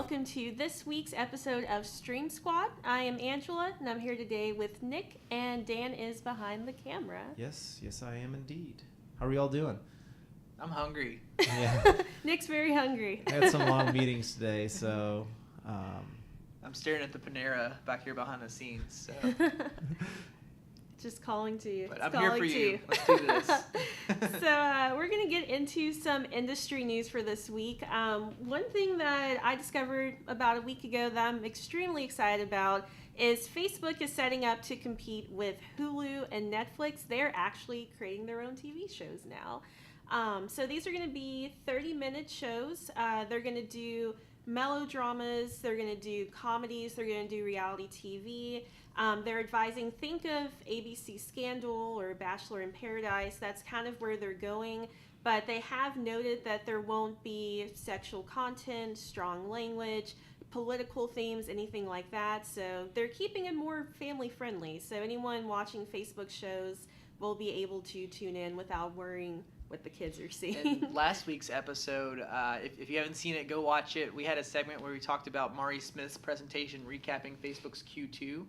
welcome to this week's episode of Stream Squad. I am Angela, and I'm here today with Nick, and Dan is behind the camera. Yes, I am indeed. How are we all doing? I'm hungry. Yeah. Nick's very hungry. I had some long meetings today, so... I'm staring at the Panera back here behind the scenes. So. Just calling to you. But I'm here for you. Let's do this. So we're going to get into some industry news for this week. One thing that I discovered about a week ago that I'm extremely excited about is Facebook is setting up to compete with Hulu and Netflix. They're actually creating their own TV shows now. So these are going to be 30-minute shows. They're going to do melodramas, they're going to do comedies, they're going to do reality TV. They're advising, think of ABC Scandal or Bachelor in Paradise. That's kind of where they're going. But they have noted that there won't be sexual content, strong language, political themes, anything like that. So they're keeping it more family friendly. So anyone watching Facebook shows will be able to tune in without worrying what the kids are seeing. And last week's episode, if you haven't seen it, go watch it. We had a segment where we talked about Mari Smith's presentation recapping Facebook's Q2.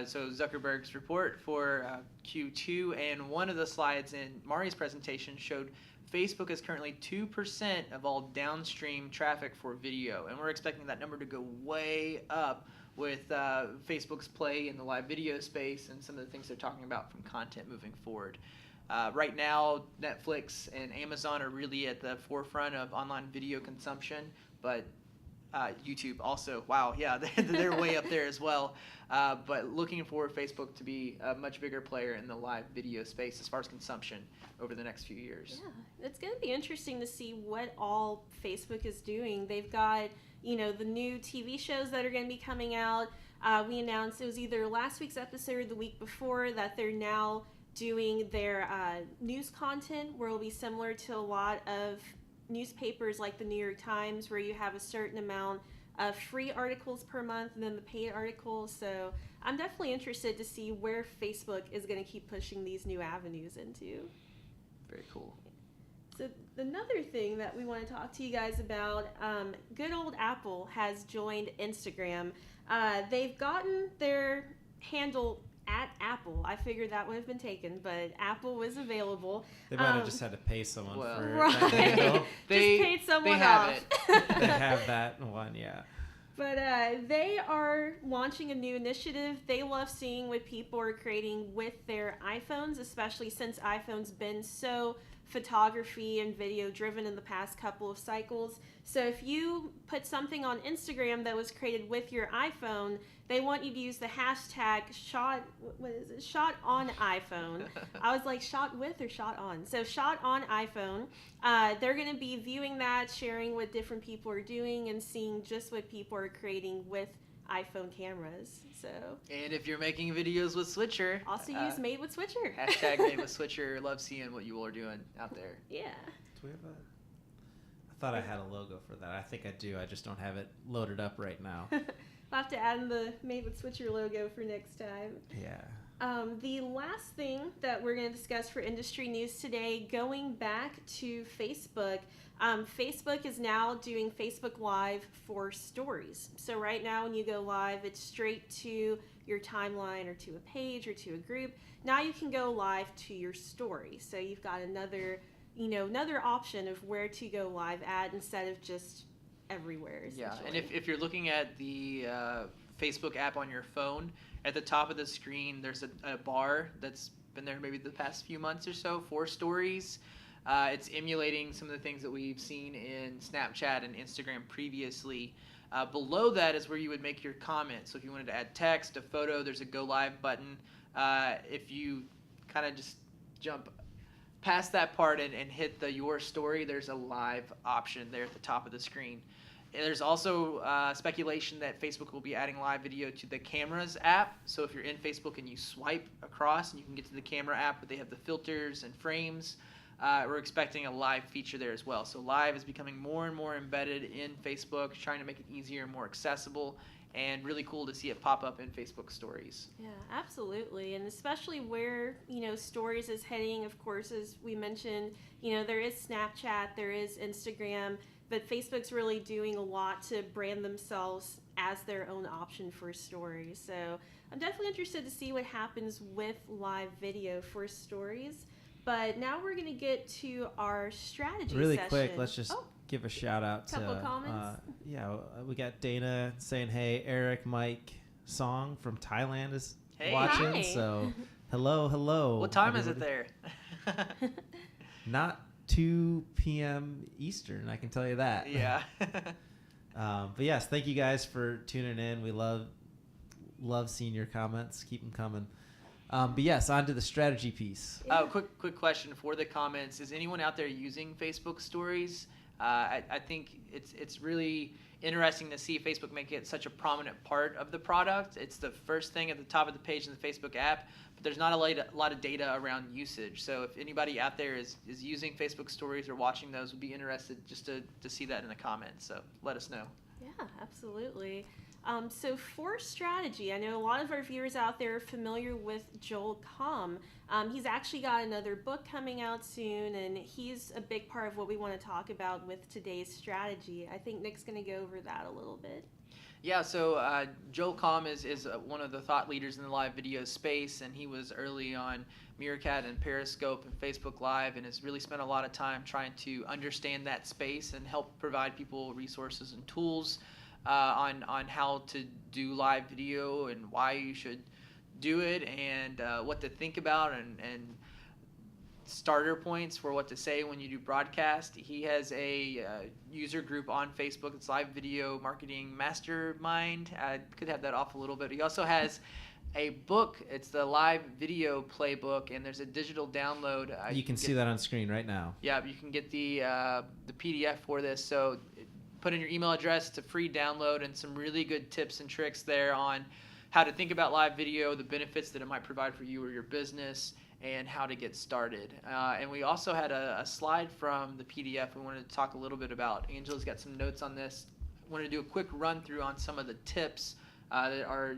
So Zuckerberg's report for Q2, and one of the slides in Mari's presentation showed Facebook is currently 2% of all downstream traffic for video, and we're expecting that number to go way up with Facebook's play in the live video space and some of the things they're talking about from content moving forward. Right now, Netflix and Amazon are really at the forefront of online video consumption, but YouTube also, wow, yeah, they're way up there as well. But looking for Facebook to be a much bigger player in the live video space as far as consumption over the next few years. Yeah, it's going to be interesting to see what all Facebook is doing. They've got, the new TV shows that are going to be coming out. We announced, it was either last week's episode or the week before, that they're now doing their news content, where it'll be similar to a lot of newspapers like the New York Times, where you have a certain amount of free articles per month and then the paid articles. So I'm definitely interested to see where Facebook is going to keep pushing these new avenues into. Very cool. So another thing that we want to talk to you guys about, good old Apple has joined Instagram. They've gotten their handle at Apple. I figured that would have been taken, but Apple was available. They might have just had to pay someone for right. that handle. Just paid someone off. They have that one, yeah. But they are launching a new initiative. They love seeing what people are creating with their iPhones, especially since iPhone's been so photography and video driven in the past couple of cycles. So if you put something on Instagram that was created with your iPhone, they want you to use the hashtag shot on iPhone. I was like, shot with or shot on? So shot on iPhone. They're going to be viewing that, sharing what different people are doing, and seeing just what people are creating with iPhone cameras. So. And if you're making videos with Switcher, also use Made with Switcher. Hashtag Made with Switcher. Love seeing what you all are doing out there. Yeah. Do we have I thought I had a logo for that. I think I do. I just don't have it loaded up right now. I'll have to add in the Made with Switcher logo for next time. Yeah. The last thing that we're going to discuss for industry news today, going back to Facebook, Facebook is now doing Facebook Live for stories. So right now when you go live, it's straight to your timeline or to a page or to a group. Now you can go live to your story. So you've got another option of where to go live at instead of just everywhere. Yeah, and if you're looking at the Facebook app on your phone, at the top of the screen, there's a bar that's been there maybe the past few months or so for stories. It's emulating some of the things that we've seen in Snapchat and Instagram previously. Below that is where you would make your comment. So if you wanted to add text, a photo, there's a Go Live button. If you kind of just jump past that part and hit the Your Story, there's a live option there at the top of the screen. There's also speculation that Facebook will be adding live video to the Cameras app. So if you're in Facebook and you swipe across and you can get to the Camera app, but they have the filters and frames, we're expecting a live feature there as well. So live is becoming more and more embedded in Facebook, trying to make it easier and more accessible, and really cool to see it pop up in Facebook stories. Yeah, absolutely. And especially where, stories is heading, of course, as we mentioned, there is Snapchat, there is Instagram. but Facebook's really doing a lot to brand themselves as their own option for stories. So I'm definitely interested to see what happens with live video for stories. But now we're going to get to our strategy Really session. quick, let's just give a shout out to Couple comments? we got Dana saying, hey, Eric, Mike Song from Thailand is Hey. watching. Hi. So hello. What time is it everybody. there? Not 2 p.m. Eastern, I can tell you that. Yeah. But yes, thank you guys for tuning in. We love seeing your comments. Keep them coming. But yes, on to the strategy piece. Oh, quick question for the comments. Is anyone out there using Facebook Stories? I think it's really interesting to see Facebook make it such a prominent part of the product. It's the first thing at the top of the page in the Facebook app, but there's not a lot of data around usage. So if anybody out there is using Facebook Stories or watching those, would be interested just to see that in the comments. So let us know. Yeah, absolutely. So for strategy, I know a lot of our viewers out there are familiar with Joel Comm. He's actually got another book coming out soon, and he's a big part of what we want to talk about with today's strategy. I think Nick's going to go over that a little bit. Yeah, so Joel Comm is one of the thought leaders in the live video space, and he was early on Meerkat and Periscope and Facebook Live, and has really spent a lot of time trying to understand that space and help provide people resources and tools on how to do live video and why you should do it, and what to think about, and starter points for what to say when you do broadcast. He has a user group on Facebook. It's Live Video Marketing Mastermind. I could have that off a little bit. He also has a book. It's the Live Video Playbook, and there's a digital download. You can see that on screen right now. Yeah, you can get the PDF for this. So put in your email address. It's a free download, and some really good tips and tricks there on how to think about live video, the benefits that it might provide for you or your business, and how to get started. And we also had a slide from the PDF we wanted to talk a little bit about. Angela's got some notes on this. Wanted to do a quick run through on some of the tips that are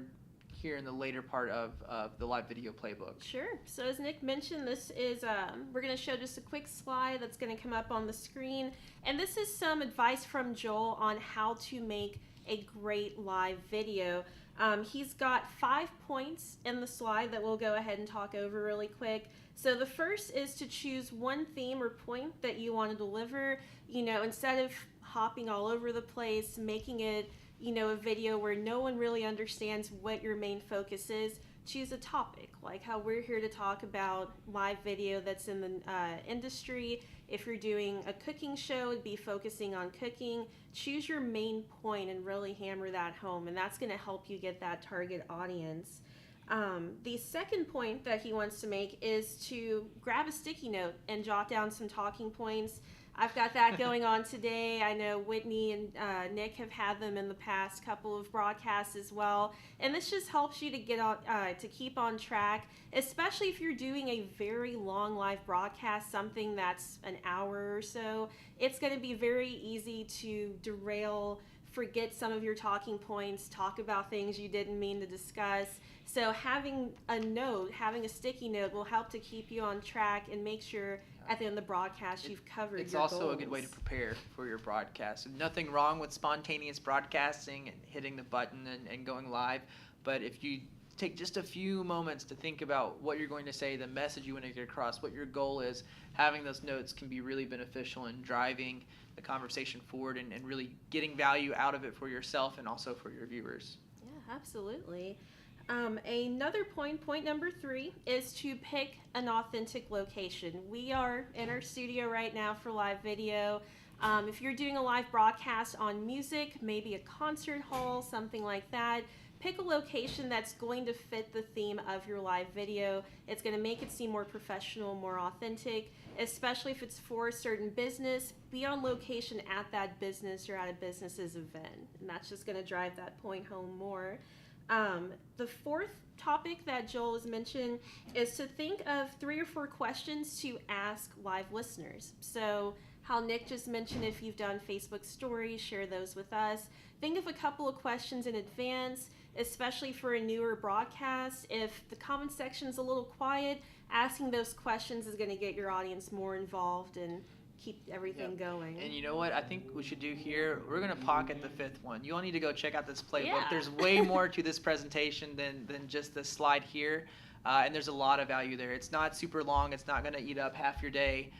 here in the later part of the live video playbook. Sure. So as Nick mentioned, this is we're going to show just a quick slide that's going to come up on the screen, and this is some advice from Joel on how to make a great live video. He's got 5 points in the slide that we'll go ahead and talk over really quick. So the first is to choose one theme or point that you want to deliver. Instead of hopping all over the place, making it a video where no one really understands what your main focus is, choose a topic, like how we're here to talk about live video that's in the industry. If you're doing a cooking show, it'd be focusing on cooking. Choose your main point and really hammer that home, and that's going to help you get that target audience. The second point that he wants to make is to grab a sticky note and jot down some talking points. I've got that going on today. I know Whitney and Nick have had them in the past couple of broadcasts as well. And this just helps you to get on, to keep on track, especially if you're doing a very long live broadcast, something that's an hour or so. It's going to be very easy to derail, forget some of your talking points, talk about things you didn't mean to discuss. So having a sticky note will help to keep you on track and make sure at the end of the broadcast you've covered It's your also goals. a good way to prepare for your broadcast. And nothing wrong with spontaneous broadcasting and hitting the button and going live, but if you take just a few moments to think about what you're going to say, the message you want to get across, what your goal is, having those notes can be really beneficial in driving the conversation forward and really getting value out of it for yourself and also for your viewers. Yeah, absolutely. Another point number 3, is to pick an authentic location. We are in our studio right now for live video. If you're doing a live broadcast on music, maybe a concert hall, something like that, pick a location that's going to fit the theme of your live video. It's going to make it seem more professional, more authentic, especially if it's for a certain business. Be on location at that business or at a business's event, and that's just going to drive that point home more. The fourth topic that Joel has mentioned is to think of 3 or 4 questions to ask live listeners. So how Nick just mentioned, if you've done Facebook stories, share those with us. Think of a couple of questions in advance, especially for a newer broadcast. If the comment section is a little quiet, asking those questions is going to get your audience more involved and keep everything going. And you know what I think we should do here? We're going to pocket the fifth one. You all need to go check out this playbook. Yeah. There's way more to this presentation than just this slide here. And there's a lot of value there. It's not super long. It's not going to eat up half your day.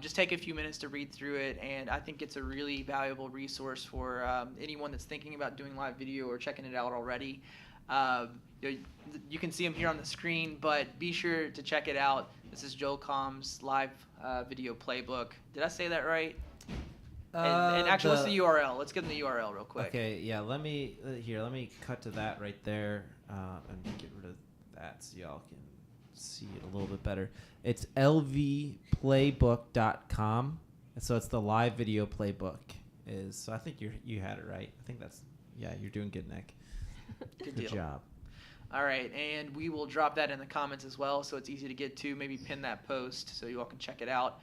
Just take a few minutes to read through it, and I think it's a really valuable resource for anyone that's thinking about doing live video or checking it out already. You can see them here on the screen, but be sure to check it out. This is Joel Comm's live video playbook. Did I say that right? And actually, what's the URL? Let's give them the URL real quick. Okay, yeah, let me cut to that right there and get rid of that so y'all can see it a little bit better. It's lvplaybook.com. So it's the live video playbook. So I think you had it right. I think you're doing good, Nick. Good job. All right, and we will drop that in the comments as well, so it's easy to get to. Maybe pin that post so you all can check it out.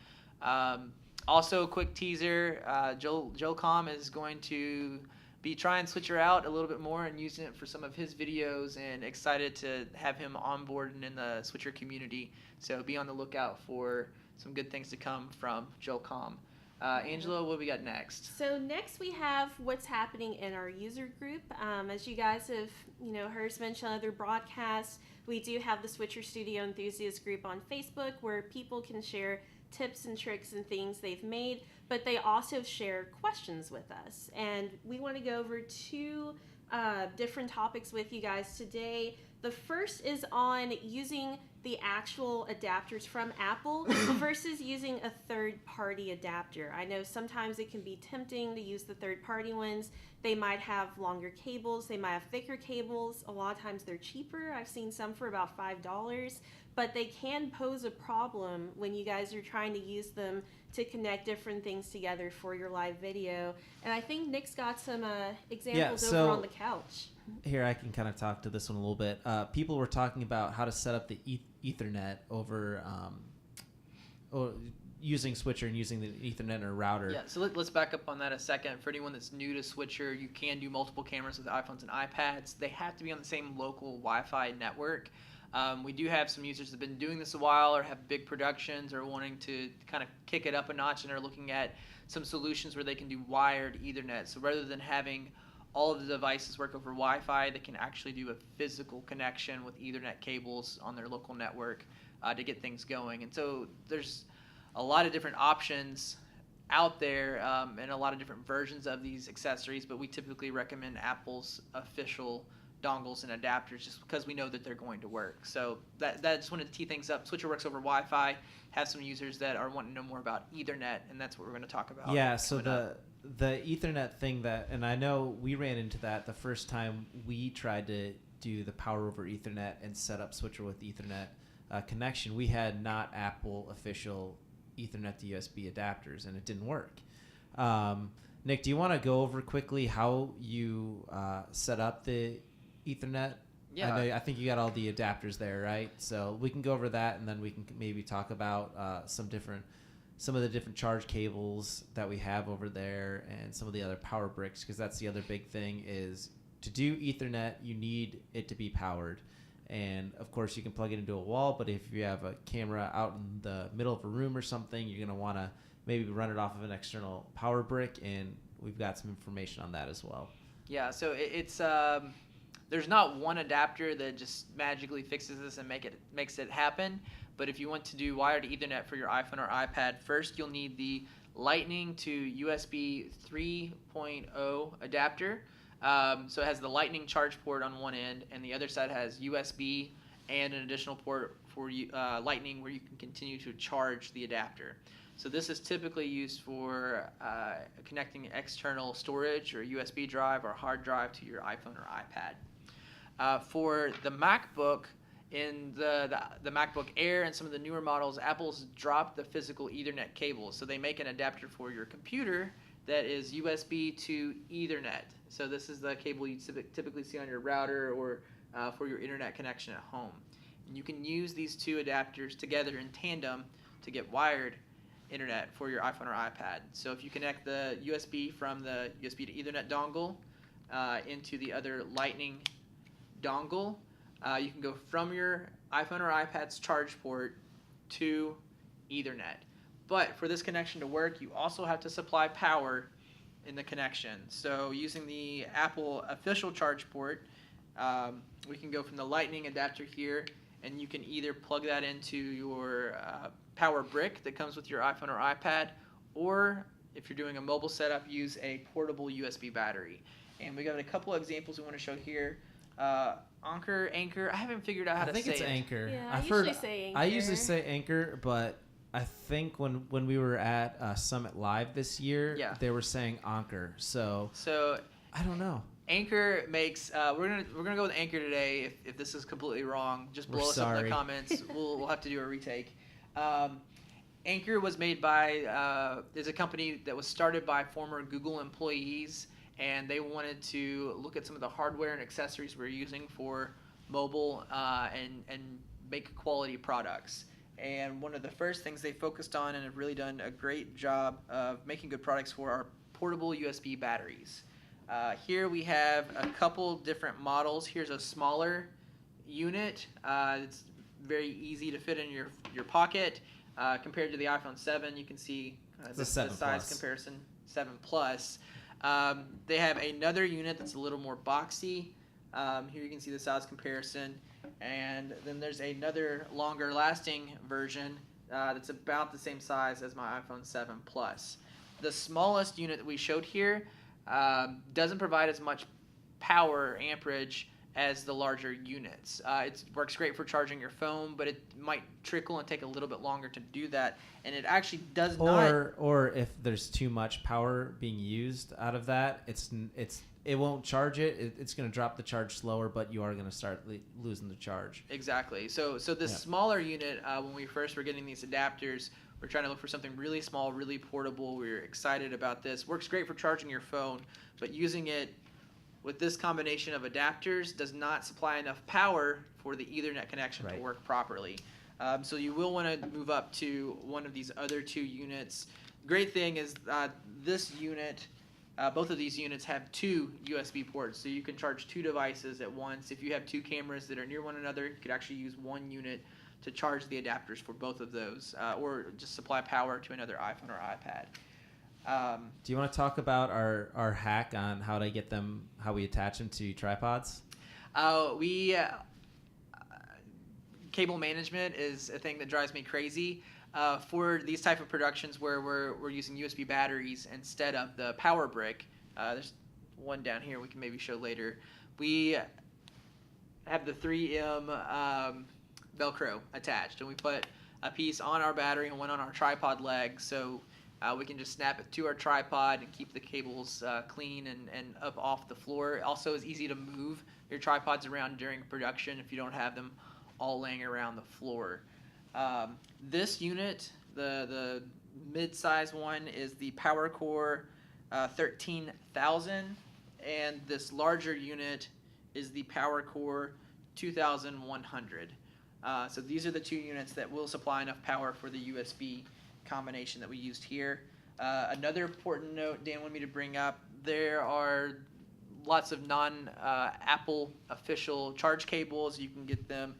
Also, a quick teaser, Joel Comm is going to be trying Switcher out a little bit more and using it for some of his videos, and excited to have him on board and in the Switcher community. So be on the lookout for some good things to come from Joel Comm. Angela, what do we got next? So next we have what's happening in our user group. As you guys have, heard us mention other broadcasts, we do have the Switcher Studio Enthusiast group on Facebook where people can share tips and tricks and things they've made, but they also share questions with us. And we want to go over two different topics with you guys today. The first is on using the actual adapters from Apple versus using a third-party adapter. I know sometimes it can be tempting to use the third-party ones. They might have longer cables, they might have thicker cables. A lot of times they're cheaper. I've seen some for about $5, but they can pose a problem when you guys are trying to use them to connect different things together for your live video. And I think Nick's got some examples over on the couch. Here, I can kind of talk to this one a little bit. People were talking about how to set up the Ethernet over using Switcher and using the Ethernet or router. Yeah, so let's back up on that a second. For anyone that's new to Switcher, you can do multiple cameras with iPhones and iPads. They have to be on the same local Wi-Fi network. We do have some users that have been doing this a while or have big productions or wanting to kind of kick it up a notch and are looking at some solutions where they can do wired Ethernet. So rather than having all of the devices work over Wi-Fi, they can actually do a physical connection with Ethernet cables on their local network to get things going. And so there's a lot of different options out there and a lot of different versions of these accessories, but we typically recommend Apple's official dongles and adapters just because we know that they're going to work. So that just wanted to tee things up. Switcher works over Wi-Fi. Have some users that are wanting to know more about Ethernet, and that's what we're going to talk about. Yeah, so the Ethernet thing and I know we ran into that the first time we tried to do the power over Ethernet and set up Switcher with Ethernet connection. We had not Apple official Ethernet to USB adapters, and it didn't work. Nick, do you want to go over quickly how you set up the Ethernet? Yeah. I think you got all the adapters there, right? So we can go over that, and then we can maybe talk about some of the different charge cables that we have over there and some of the other power bricks, because that's the other big thing is to do Ethernet, you need it to be powered. And of course you can plug it into a wall, but if you have a camera out in the middle of a room or something, you're going to want to maybe run it off of an external power brick, and we've got some information on that as well. Yeah, so it's there's not one adapter that just magically fixes this and makes it happen. But if you want to do wired Ethernet for your iPhone or iPad, first you'll need the Lightning to USB 3.0 adapter. So it has the Lightning charge port on one end, and the other side has USB and an additional port for Lightning where you can continue to charge the adapter. So this is typically used for connecting external storage or USB drive or hard drive to your iPhone or iPad. For the MacBook, in the MacBook Air and some of the newer models, Apple's dropped the physical Ethernet cables. So they make an adapter for your computer that is USB to Ethernet. So this is the cable you typically see on your router or for your internet connection at home. And you can use these two adapters together in tandem to get wired internet for your iPhone or iPad. So if you connect the USB from the USB to Ethernet dongle into the other Lightning dongle, you can go from your iPhone or iPad's charge port to Ethernet. But for this connection to work, you also have to supply power in the connection. So using the Apple official charge port, we can go from the Lightning adapter here, and you can either plug that into your power brick that comes with your iPhone or iPad, or if you're doing a mobile setup, use a portable USB battery. And we got a couple of examples we want to show here. Anchor, I haven't figured out how to say it. I think it's Anchor. Yeah, I've I heard, usually say Anchor. I usually say Anchor, but I think when we were at Summit Live this year, Yeah. they were saying Anchor. So I don't know. Anchor makes we're gonna go with Anchor today. If this is completely wrong, just blow We're us up in sorry. the comments. We'll have to do a retake. Anchor was made by is a company that was started by former Google employees, and they wanted to look at some of the hardware and accessories we're using for mobile and make quality products. And one of the first things they focused on and have really done a great job of making good products for are portable USB batteries. Here we have a couple different models. Here's a smaller unit. It's very easy to fit in your pocket. Compared to the iPhone 7, you can see the 7 size Plus. comparison, 7 Plus. They have another unit that's a little more boxy. Here you can see the size comparison. And then there's another longer lasting version that's about the same size as my iPhone 7 Plus. The smallest unit that we showed here doesn't provide as much power amperage as the larger units. It works great for charging your phone, but it might trickle and take a little bit longer to do that. And it actually does not. Or if there's too much power being used out of that, it won't charge it. It's going to drop the charge slower, but you are going to start losing the charge. Exactly. So this smaller unit, when we first were getting these adapters, we're trying to look for something really small, really portable. We were excited about this. Works great for charging your phone, but using it with this combination of adapters does not supply enough power for the Ethernet connection to work properly. So you will want to move up to one of these other two units. Great thing is this unit, both of these units have two USB ports, so you can charge two devices at once. If you have two cameras that are near one another, you could actually use one unit to charge the adapters for both of those, or just supply power to another iPhone or iPad. Do you want to talk about our hack on how to get them, how we attach them to tripods? Cable management is a thing that drives me crazy. For these type of productions where we're using USB batteries instead of the power brick, there's one down here we can maybe show later. We have the 3M Velcro attached, and we put a piece on our battery and one on our tripod leg, so we can just snap it to our tripod and keep the cables clean and up off the floor. It also is easy to move your tripods around during production if you don't have them all laying around the floor. This unit, the mid-size one, is the PowerCore 13000, and this larger unit is the PowerCore 2100. So these are the two units that will supply enough power for the USB combination that we used here. Another important note Dan wanted me to bring up, there are lots of non-Apple official charge cables. You can get them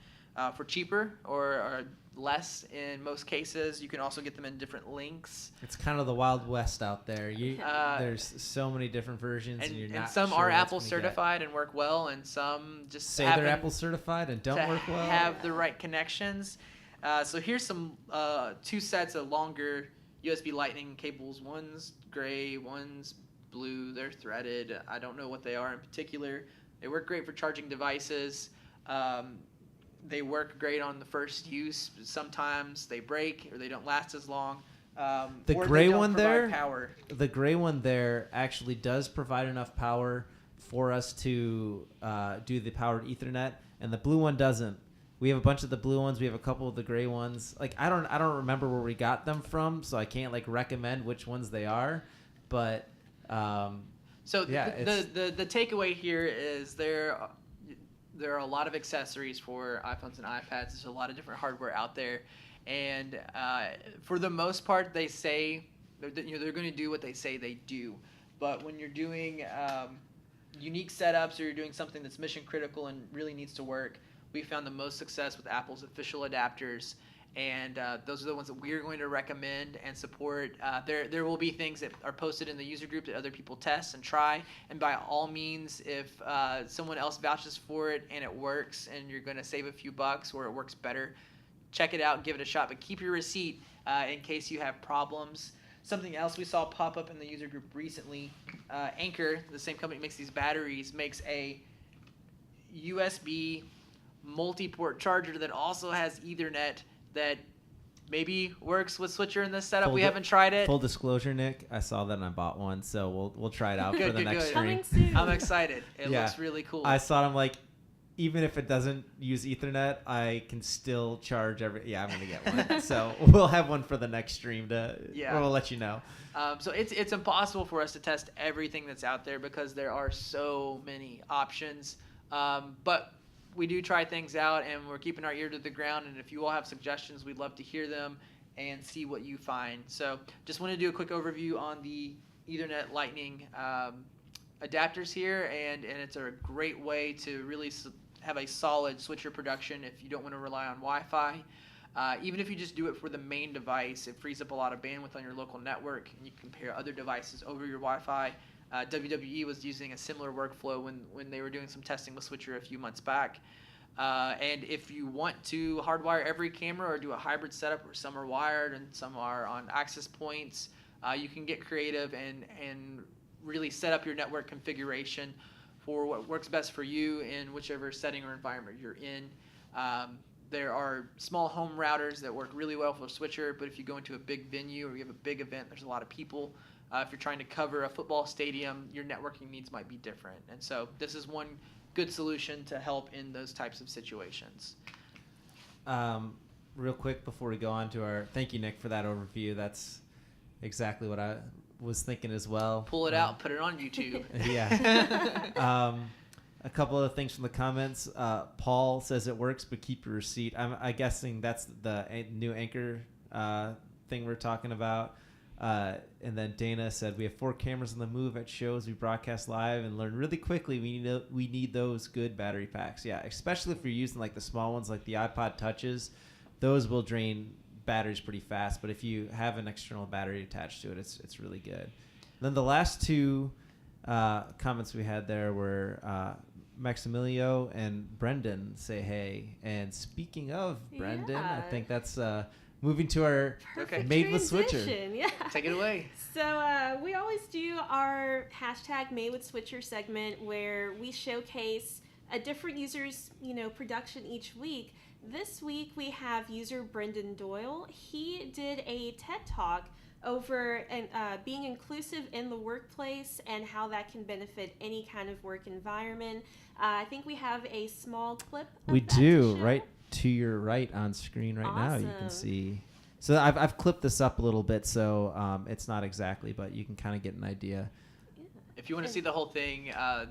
for cheaper or less in most cases. You can also get them in different lengths. It's kind of the Wild West out there. There's so many different versions, and you're not and some sure are what's Apple gonna certified and work well, and some just say they're Apple certified and don't work well. Have the right connections. So here's some two sets of longer USB Lightning cables. One's gray, one's blue. They're threaded. I don't know what they are in particular. They work great for charging devices. They work great on the first use. Sometimes they break or they don't last as long. The gray one there, power. The gray one there actually does provide enough power for us to do the powered Ethernet, and the blue one doesn't. We have a bunch of the blue ones. We have a couple of the gray ones. Like I don't remember where we got them from, so I can't like recommend which ones they are. But so yeah, the takeaway here is there are a lot of accessories for iPhones and iPads. There's a lot of different hardware out there, and for the most part, they say they're going to do what they say they do. But when you're doing unique setups or you're doing something that's mission critical and really needs to work, we found the most success with Apple's official adapters, and those are the ones that we're going to recommend and support. There will be things that are posted in the user group that other people test and try, and by all means, if someone else vouches for it and it works and you're going to save a few bucks or it works better, check it out, give it a shot, but keep your receipt in case you have problems. Something else we saw pop up in the user group recently, Anker, the same company that makes these batteries, makes a USB multi-port charger that also has Ethernet that maybe works with Switcher in this setup. We haven't tried it. Full disclosure, Nick, I saw that and I bought one, so we'll try it out for the next stream. Coming soon. I'm excited. It looks really cool. I saw it. I'm like, even if it doesn't use Ethernet, I can still charge every. Yeah, I'm gonna get one. So we'll have one for the next stream we'll let you know. So it's impossible for us to test everything that's out there because there are so many options. But we do try things out, and we're keeping our ear to the ground. And if you all have suggestions, we'd love to hear them and see what you find. So just want to do a quick overview on the Ethernet Lightning adapters here, and it's a great way to really have a solid switcher production if you don't want to rely on Wi-Fi. Even if you just do it for the main device, it frees up a lot of bandwidth on your local network, and you can compare other devices over your Wi-Fi. WWE was using a similar workflow when they were doing some testing with Switcher a few months back. And if you want to hardwire every camera or do a hybrid setup where some are wired and some are on access points, you can get creative and really set up your network configuration for what works best for you in whichever setting or environment you're in. There are small home routers that work really well for Switcher, but if you go into a big venue or you have a big event, there's a lot of people. If you're trying to cover a football stadium, your networking needs might be different. And so this is one good solution to help in those types of situations. Real quick before we go on to our... Thank you, Nick, for that overview. That's exactly what I was thinking as well. Pull it out, put it on YouTube. Yeah. A couple of things from the comments. Paul says it works, but keep your receipt. I'm guessing that's the new Anker thing we're talking about. And then Dana said, we have 4 cameras on the move at shows we broadcast live and learn really quickly. We need those good battery packs. Yeah, especially if you're using like the small ones like the iPod Touches. Those will drain batteries pretty fast, but if you have an external battery attached to it, it's really good. Then the last 2 comments we had there were Maximilio and Brendan say hey. And speaking of Brendan, I think that's moving to our Made with Switcher. Yeah. Take it away. So we always do our hashtag Made with Switcher segment where we showcase a different user's production each week. This week we have user Brendan Doyle. He did a TED Talk over being inclusive in the workplace and how that can benefit any kind of work environment. I think we have a small clip of we that do, to show. right to your right on screen right now. You can Awesome. see. So I've clipped this up a little bit, so it's not exactly, but you can kind of get an idea. If you want to see the whole thing, I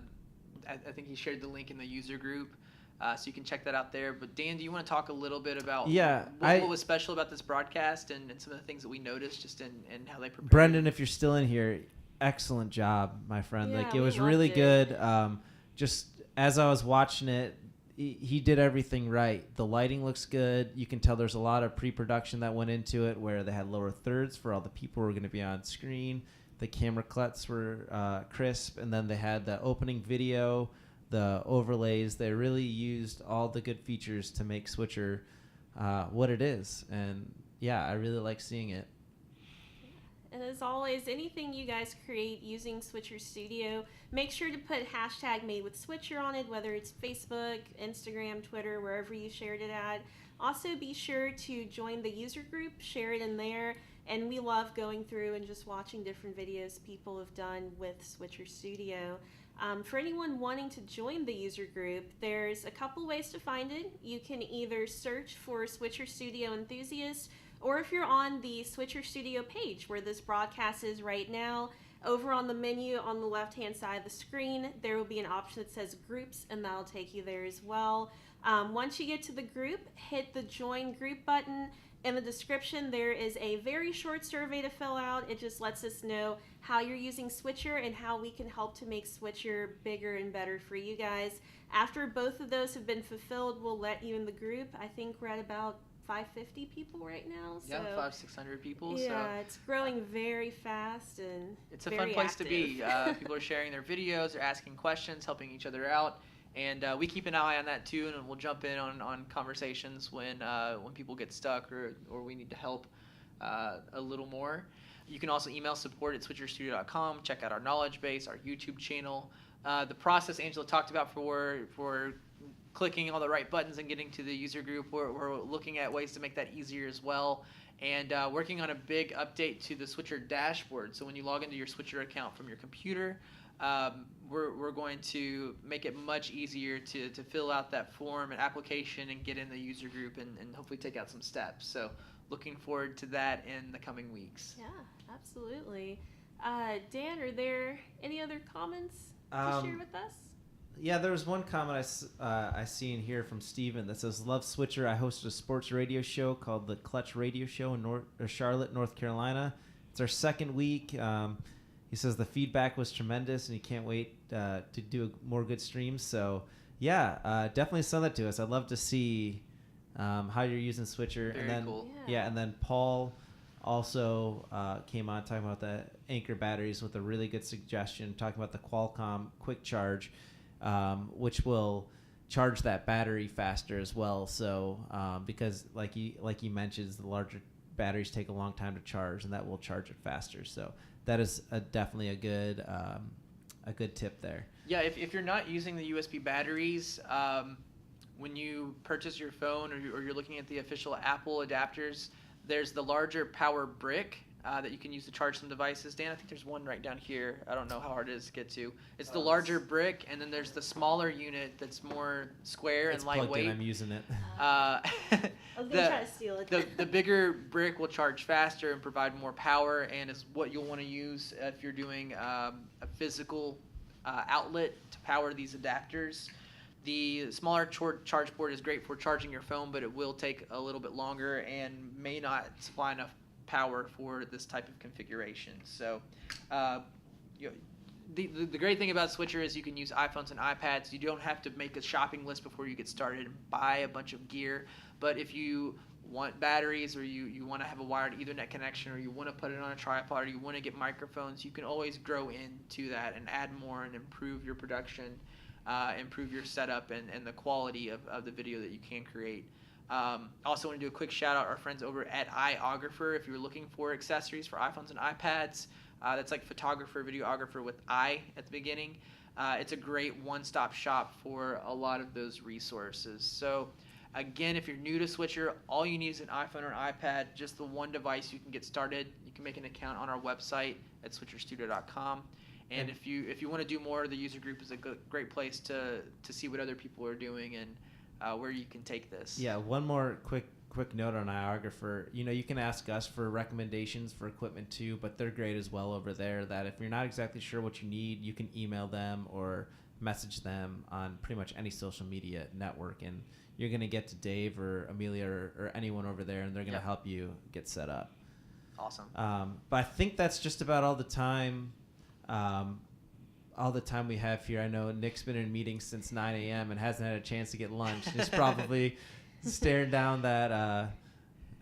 think he shared the link in the user group, so you can check that out there. But Dan, do you want to talk a little bit about what was special about this broadcast and some of the things that we noticed just in how they prepared? Brendan, if you're still in here, excellent job, my friend. Yeah, like it we was loved really it. good. Just as I was watching it, he did everything right. The lighting looks good. You can tell there's a lot of pre-production that went into it where they had lower thirds for all the people who were going to be on screen. The camera cuts were crisp, and then they had the opening video, the overlays. They really used all the good features to make Switcher what it is. And yeah, I really like seeing it. And as always, anything you guys create using Switcher Studio, make sure to put hashtag Made with Switcher on it, whether it's Facebook, Instagram, Twitter, wherever you shared it at. Also, be sure to join the user group, share it in there, and we love going through and just watching different videos people have done with Switcher Studio. For anyone wanting to join the user group, there's a couple ways to find it. You can either search for Switcher Studio Enthusiasts, or if you're on the Switcher Studio page where this broadcast is right now, over on the menu on the left-hand side of the screen, there will be an option that says Groups, and that'll take you there as well. Once you get to the group, hit the Join Group button. In the description, there is a very short survey to fill out. It just lets us know how you're using Switcher and how we can help to make Switcher bigger and better for you guys. After both of those have been fulfilled, we'll let you in the group. I think we're at about 550 people right now. So Yeah, 500-600 people. yeah, So it's growing very fast and it's a very fun place active. to be. People are sharing their videos, they're asking questions, helping each other out. And we keep an eye on that too, and we'll jump in on conversations when people get stuck or we need to help a little more. You can also email support@switcherstudio.com. Check out our knowledge base, our YouTube channel. The process Angela talked about for clicking all the right buttons and getting to the user group, we're looking at ways to make that easier as well. And working on a big update to the Switcher dashboard. So when you log into your Switcher account from your computer, we're going to make it much easier to fill out that form and application and get in the user group and hopefully take out some steps. So looking forward to that in the coming weeks. Yeah, absolutely. Dan, are there any other comments to share with us? Yeah, there was one comment I see in here from Steven that says, "Love Switcher. I hosted a sports radio show called the Clutch Radio Show in Charlotte, North Carolina. It's our second week." He says the feedback was tremendous, and he can't wait to do more good streams. So, yeah, definitely send that to us. I'd love to see how you're using Switcher. Very and then, cool. Yeah, and then Paul also came on talking about the Anker batteries with a really good suggestion, talking about the Qualcomm Quick Charge, which will charge that battery faster as well. So, because like you mentioned, the larger batteries take a long time to charge, and that will charge it faster. So that is definitely a good tip there. Yeah, if you're not using the USB batteries, when you purchase your phone or you're looking at the official Apple adapters, there's the larger power brick that you can use to charge some devices. Dan, I think there's one right down here. I don't know how hard it is to get to. It's the larger brick, and then there's the smaller unit that's more square and lightweight. Plugged in, I'm using it. I was going to try to steal it. The bigger brick will charge faster and provide more power, and is what you'll want to use if you're doing a physical outlet to power these adapters. The smaller charge port is great for charging your phone, but it will take a little bit longer and may not supply enough power for this type of configuration. So the great thing about Switcher is you can use iPhones and iPads. You don't have to make a shopping list before you get started and buy a bunch of gear. But if you want batteries, or you want to have a wired Ethernet connection, or you want to put it on a tripod, or you want to get microphones, you can always grow into that and add more and improve your production, improve your setup and the quality of the video that you can create. Also want to do a quick shout out our friends over at iOgrapher. If you're looking for accessories for iPhones and iPads, that's like photographer, videographer with I at the beginning. It's a great one-stop shop for a lot of those resources. So again, if you're new to Switcher, all you need is an iPhone or an iPad, just the one device. You can get started. You can make an account on our website at switcherstudio.com. And if you want to do more, the user group is a great place to see what other people are doing and where you can take this. Yeah, one more quick note on iOgrapher. You can ask us for recommendations for equipment too, but they're great as well over there. That if you're not exactly sure what you need, you can email them or message them on pretty much any social media network, and you're going to get to Dave or Amelia or anyone over there, and they're going to help you get set up. Awesome. But I think that's just about all the time we have here. I know Nick's been in meetings since 9 a.m. and hasn't had a chance to get lunch. He's probably staring down that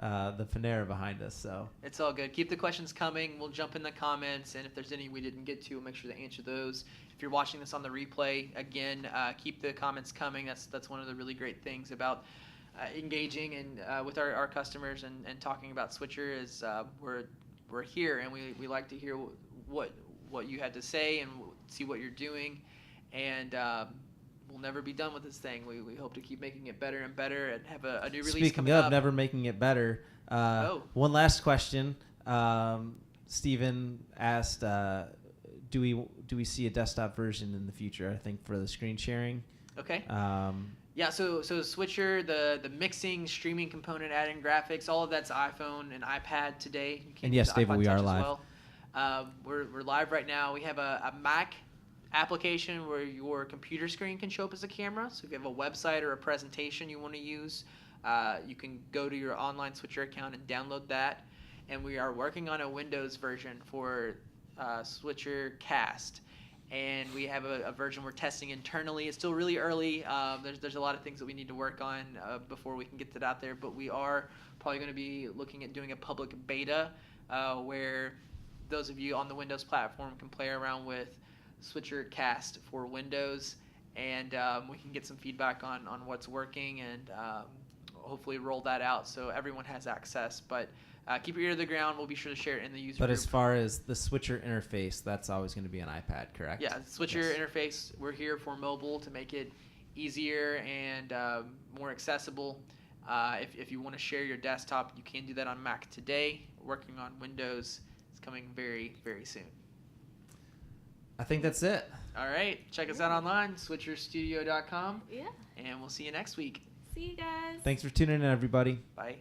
the Panera behind us. So it's all good. Keep the questions coming. We'll jump in the comments, and if there's any we didn't get to, we'll make sure to answer those. If you're watching this on the replay, again, keep the comments coming. That's one of the really great things about engaging and with our customers and talking about Switcher is we're here, and we like to hear what you had to say and see what you're doing, and we'll never be done with this thing. We hope to keep making it better and better and have a new release Speaking coming of up. never making it better, one last question. Steven asked, do we see a desktop version in the future, I think, for the screen sharing? Okay. Yeah, so Switcher, the mixing, streaming component, adding graphics, all of that's iPhone and iPad today. You can And yes, use David, iPod we Touch are as live. Well. We're live right now. We have a Mac application where your computer screen can show up as a camera. So if you have a website or a presentation you want to use, you can go to your online Switcher account and download that. And we are working on a Windows version for Switcher Cast. and we have a version we're testing internally. It's still really early. There's a lot of things that we need to work on before we can get that out there, but we are probably going to be looking at doing a public beta where those of you on the Windows platform can play around with Switcher Cast for Windows, and we can get some feedback on what's working, and hopefully roll that out so everyone has access. But keep your ear to the ground. We'll be sure to share it in the user But group. as far as the switcher interface, that's always going to be an iPad, correct? Yeah, switcher Yes. interface. We're here for mobile to make it easier and more accessible. If you want to share your desktop, you can do that on Mac today. Working on Windows is coming very, very soon. I think that's it. All right, check us out online, switcherstudio.com, Yeah. and we'll see you next week. See you guys. Thanks for tuning in, everybody. Bye.